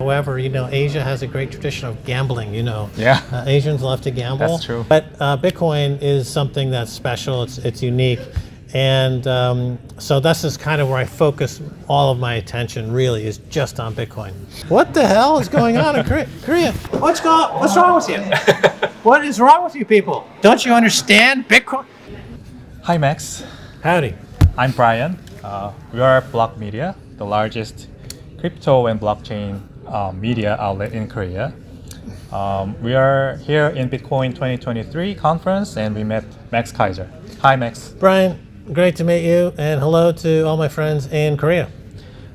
However, Asia has a great tradition of gambling, Yeah. Asians love to gamble. That's true. But Bitcoin is something that's special. It's unique. And so this is kind of where I focus all of my attention, really, is just on Bitcoin. What the hell is going on in Korea? What's wrong with you? What is wrong with you people? Don't you understand Bitcoin? Hi, Max. Howdy. I'm Brian. We are BLOCKMEDIA, the largest crypto and blockchain media outlet in Korea. We are here in Bitcoin 2023 conference, and we met Max Keiser. Hi, Max. Brian, great to meet you, and hello to all my friends in Korea.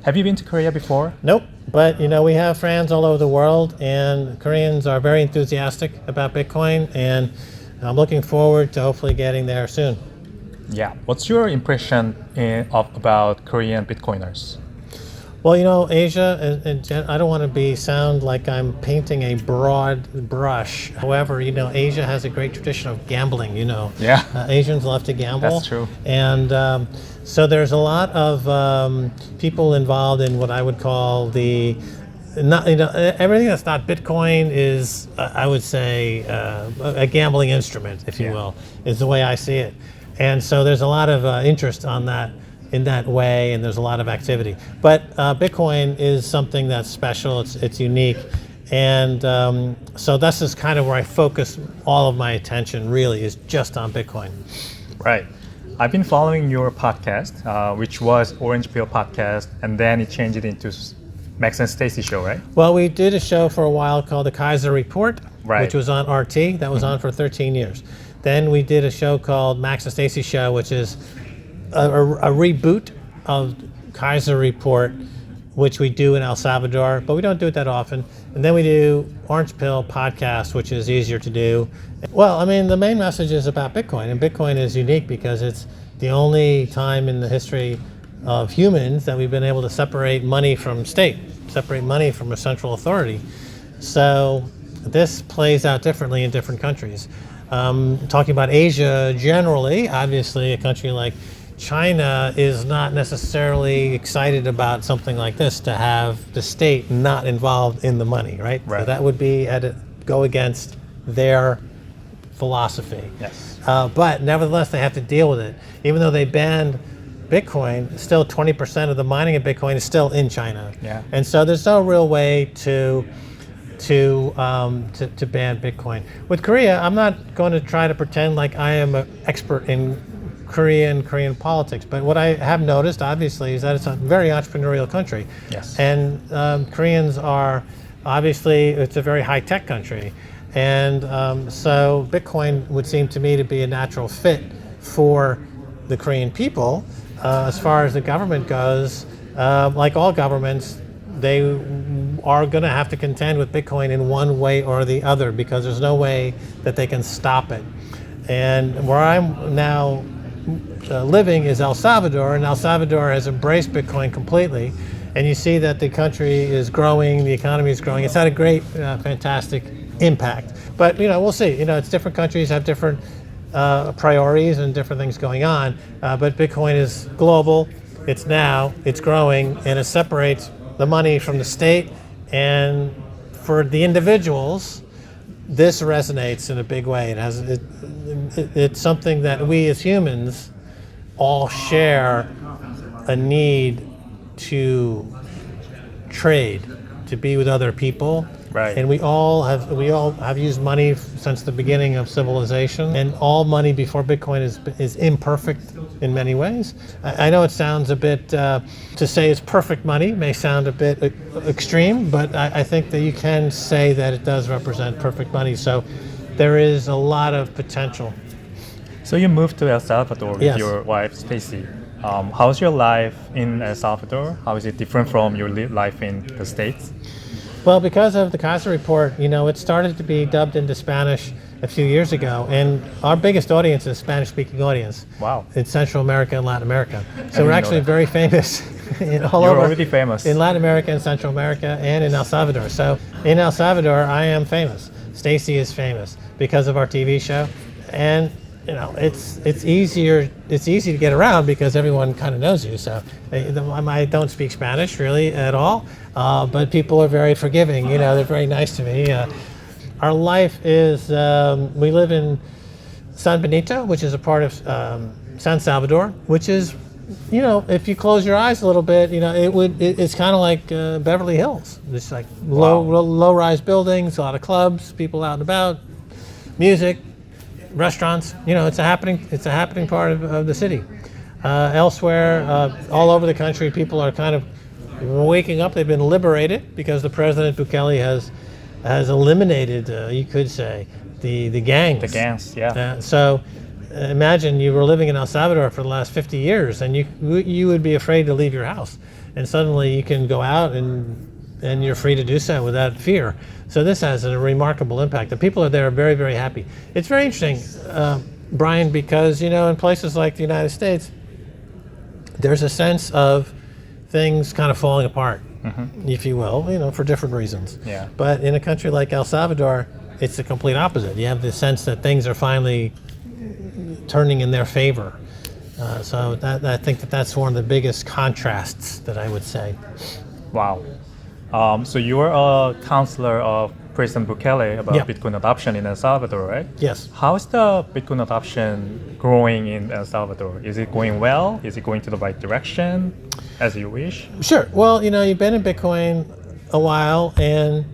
Have you been to Korea before? Nope, but we have friends all over the world, and Koreans are very enthusiastic about Bitcoin, and I'm looking forward to hopefully getting there soon. Yeah. What's your impression about Korean Bitcoiners? Well, Asia, I don't want to sound like I'm painting a broad brush. However, Asia has a great tradition of gambling, Yeah. Asians love to gamble. That's true. And so there's a lot of people involved in what I would call everything that's not Bitcoin is, I would say, a gambling instrument, if you will, is the way I see it. And so there's a lot of interest on that. In that way, and there's a lot of activity. But Bitcoin is something that's special, it's unique, and so this is kind of where I focus all of my attention, really, is just on Bitcoin. Right. I've been following your podcast, which was Orange Pill Podcast, and then it changed it into Max and Stacy show, right? Well, we did a show for a while called the Keiser Report, right, which was on RT, that was on for 13 years. Then we did a show called Max and Stacy Show, which is a reboot of Keiser Report, which we do in El Salvador, but we don't do it that often. And then we do Orange Pill Podcast, which is easier to do. Well, the main message is about Bitcoin, and Bitcoin is unique because it's the only time in the history of humans that we've been able to separate money from state, separate money from a central authority. So this plays out differently in different countries. Talking about Asia generally, obviously a country like China is not necessarily excited about something like this, to have the state not involved in the money, right? Right. So that would be go against their philosophy. Yes. But nevertheless, they have to deal with it. Even though they banned Bitcoin, still 20% of the mining of Bitcoin is still in China. Yeah. And so there's no real way to ban Bitcoin. With Korea, I'm not going to try to pretend like I am an expert in Korean politics, but what I have noticed, obviously, is that it's a very entrepreneurial country. Yes. And Koreans are, obviously, it's a very high-tech country. And so Bitcoin would seem to me to be a natural fit for the Korean people. As far as the government goes, like all governments, they are going to have to contend with Bitcoin in one way or the other, because there's no way that they can stop it. And where I'm now living is El Salvador, and El Salvador has embraced Bitcoin completely. And you see that the country is growing, the economy is growing. It's had a great, fantastic impact. But we'll see. It's different countries have different priorities and different things going on. But Bitcoin is global. It's growing, and it separates the money from the state. And for the individuals, this resonates in a big way. It's something that we as humans all share a need to trade, to be with other people. Right. And we all have used money since the beginning of civilization, and all money before Bitcoin is imperfect in many ways. I know it sounds a bit, to say it's perfect money may sound a bit extreme, but I think that you can say that it does represent perfect money. So there is a lot of potential. So you moved to El Salvador with Yes. your wife, Stacy. How's your life in El Salvador? How is it different from your life in the States? Well, because of the Keiser Report, it started to be dubbed into Spanish a few years ago, and our biggest audience is Spanish-speaking audience. Wow. In Central America and Latin America. So didn't we're know actually that. very famous all You're over. already famous. In Latin America and Central America and in El Salvador. So in El Salvador, I am famous. Stacy is famous because of our TV show. And it's easy to get around because everyone kind of knows you. So I don't speak Spanish really at all, but people are very forgiving. They're very nice to me. Our life is we live in San Benito, which is a part of San Salvador, which is, if you close your eyes a little bit, it's kind of like Beverly Hills. It's like low-rise buildings, a lot of clubs, people out and about, music, restaurants. It's a happening part of the city. Elsewhere, all over the country, people are kind of waking up. They've been liberated because the President Bukele has eliminated, you could say, the gangs. The gangs, yeah. So imagine you were living in El Salvador for the last 50 years and you would be afraid to leave your house. And suddenly you can go out and you're free to do so without fear. So this has a remarkable impact. The people there are very, very happy. It's very interesting, Brian, because, in places like the United States, there's a sense of things kind of falling apart, if you will, for different reasons. Yeah. But in a country like El Salvador, it's the complete opposite. You have the sense that things are finally turning in their favor. So I think that's one of the biggest contrasts that I would say. Wow. So you were a counselor of President Bukele about Yeah. Bitcoin adoption in El Salvador, right? Yes. How is the Bitcoin adoption growing in El Salvador? Is it going well? Is it going to the right direction as you wish? Sure. Well, you've been in Bitcoin a while, and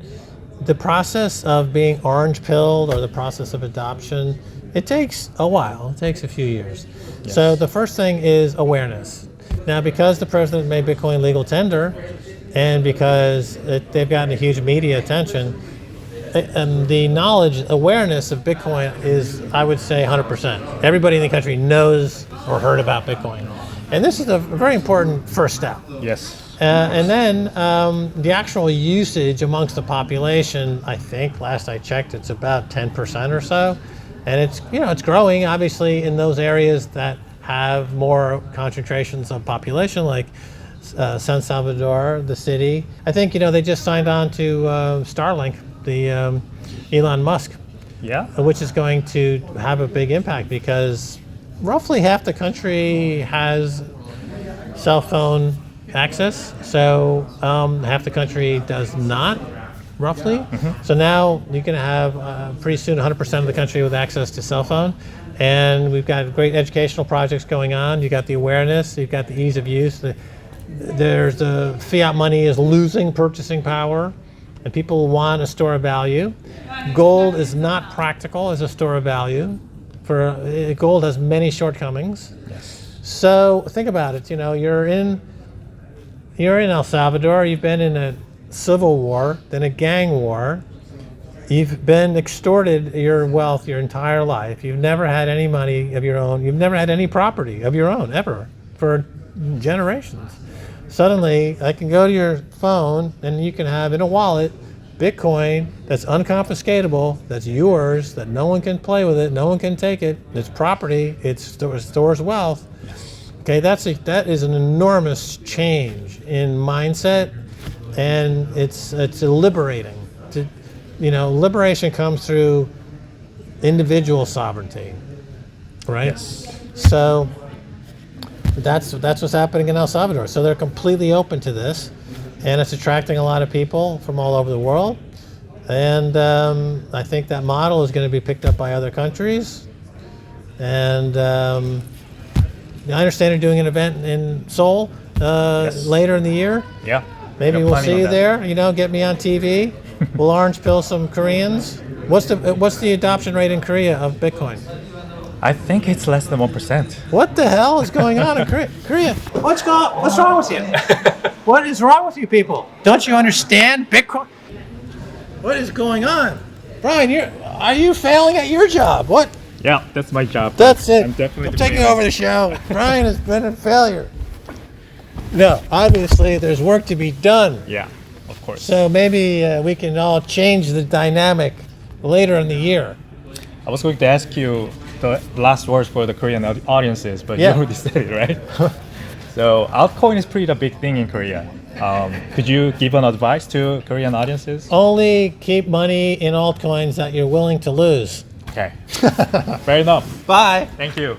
the process of being orange pilled or the process of adoption, it takes a while. It takes a few years. Yes. So the first thing is awareness. Now, because the president made Bitcoin legal tender, and because they've gotten a huge media attention, and the awareness of Bitcoin is, I would say, 100%. Everybody in the country knows or heard about Bitcoin. And this is a very important first step. Yes. And then the actual usage amongst the population, I think, last I checked, it's about 10% or so. And it's growing, obviously, in those areas that have more concentrations of population, like San Salvador, the city. I think, they just signed on to Starlink, the Elon Musk, which is going to have a big impact because roughly half the country has cell phone access, so half the country does not, roughly. So now you can have pretty soon 100% of the country with access to cell phone, and we've got great educational projects going on. You got the awareness, you've got the ease of use. There's the fiat money is losing purchasing power, and people want a store of value. Gold is not practical as a store of value. Gold has many shortcomings. Yes. So think about it. You're in El Salvador. You've been in a civil war, then a gang war. You've been extorted your wealth your entire life. You've never had any money of your own. You've never had any property of your own ever for generations. Suddenly, I can go to your phone and you can have in a wallet Bitcoin that's unconfiscatable, that's yours, that no one can play with it, no one can take it. It's property. It stores wealth. Okay, that is an enormous change in mindset, and it's liberating. Liberation comes through individual sovereignty, right? Yes. So that's what's happening in El Salvador. So they're completely open to this, and it's attracting a lot of people from all over the world. And I think that model is going to be picked up by other countries. And I understand you're doing an event in Seoul later in the year. Yeah. Maybe we'll see you there. Get me on TV. We'll orange pill some Koreans. What's the adoption rate in Korea of Bitcoin? I think it's less than 1%. What the hell is going on in Korea? What's wrong with you? What is wrong with you people? Don't you understand Bitcoin? What is going on? Brian, are you failing at your job? What? Yeah, that's my job. That's it. I'm taking over the show. Brian has been a failure. No, obviously there's work to be done. Yeah, of course. So maybe we can all change the dynamic later in the year. I was going to ask you the last words for the Korean audiences, but you already said it, right? So altcoin is pretty the big thing in Korea. Could you give an advice to Korean audiences? Only keep money in altcoins that you're willing to lose. Okay. Fair enough. Bye. Thank you.